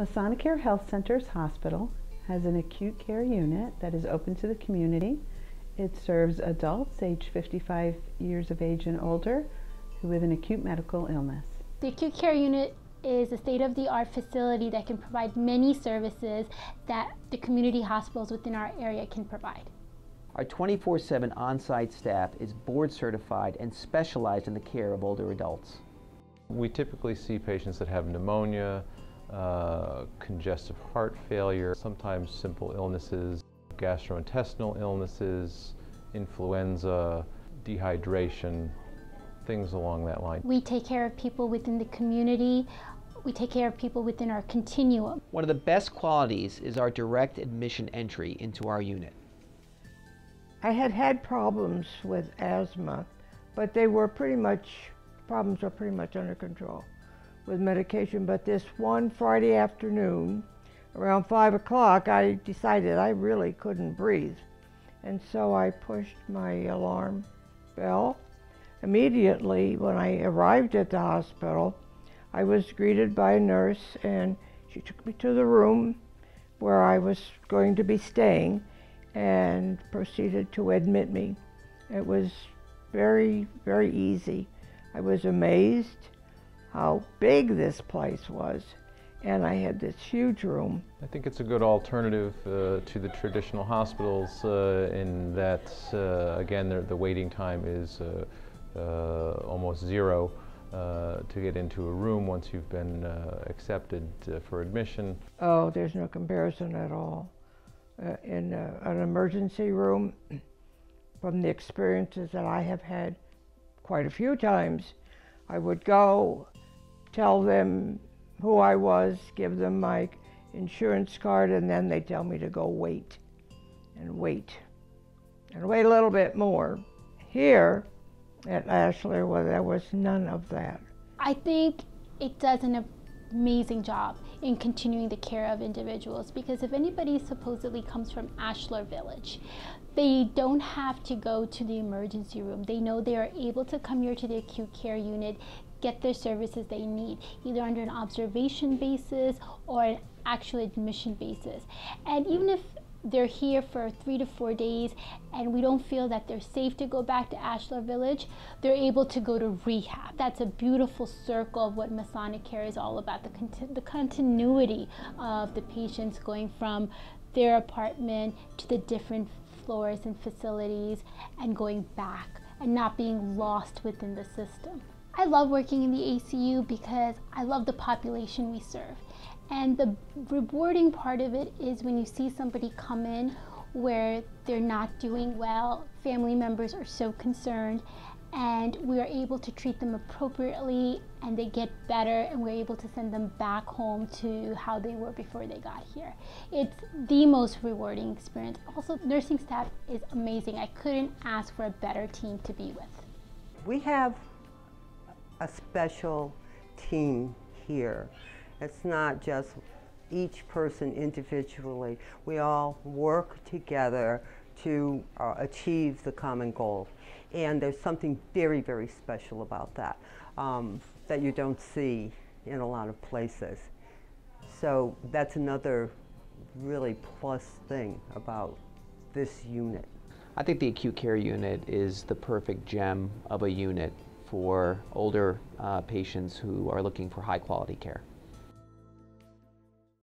Masonic Health Centers Hospital has an acute care unit that is open to the community. It serves adults aged 55 years of age and older who with an acute medical illness. The acute care unit is a state-of-the-art facility that can provide many services that the community hospitals within our area can provide. Our 24/7 on-site staff is board certified and specialized in the care of older adults. We typically see patients that have pneumonia, congestive heart failure, sometimes simple illnesses, gastrointestinal illnesses, influenza, dehydration, things along that line. We take care of people within the community. We take care of people within our continuum. One of the best qualities is our direct admission entry into our unit. I had problems with asthma, but problems were pretty much under control with medication. But this one Friday afternoon, around 5 o'clock, I decided I really couldn't breathe. And so I pushed my alarm bell. Immediately, when I arrived at the hospital, I was greeted by a nurse, and she took me to the room where I was going to be staying and proceeded to admit me. It was very, very easy. I was amazed how big this place was, and I had this huge room. I think it's a good alternative to the traditional hospitals in that, again, the waiting time is almost zero to get into a room once you've been accepted for admission. Oh, there's no comparison at all. In an emergency room, from the experiences that I have had quite a few times, I would go, tell them who I was, give them my insurance card, and then they tell me to go wait and wait and wait a little bit more. Here at Ashlar, well, there was none of that. I think it does an amazing job in continuing the care of individuals, because if anybody supposedly comes from Ashlar Village, they don't have to go to the emergency room. They know they are able to come here to the acute care unit, get their services they need, either under an observation basis or an actual admission basis. And even if they're here for 3 to 4 days and we don't feel that they're safe to go back to Ashlar Village, they're able to go to rehab. That's a beautiful circle of what Masonic Care is all about, the continuity of the patients going from their apartment to the different floors and facilities and going back and not being lost within the system. I love working in the ACU because I love the population we serve. And the rewarding part of it is when you see somebody come in where they're not doing well, family members are so concerned, and we are able to treat them appropriately and they get better, and we're able to send them back home to how they were before they got here. It's the most rewarding experience. Also, nursing staff is amazing. I couldn't ask for a better team to be with. We have a special team here. It's not just each person individually. We all work together to achieve the common goal. And there's something very, very special about that, that you don't see in a lot of places. So that's another really plus thing about this unit. I think the acute care unit is the perfect gem of a unit for older patients who are looking for high quality care.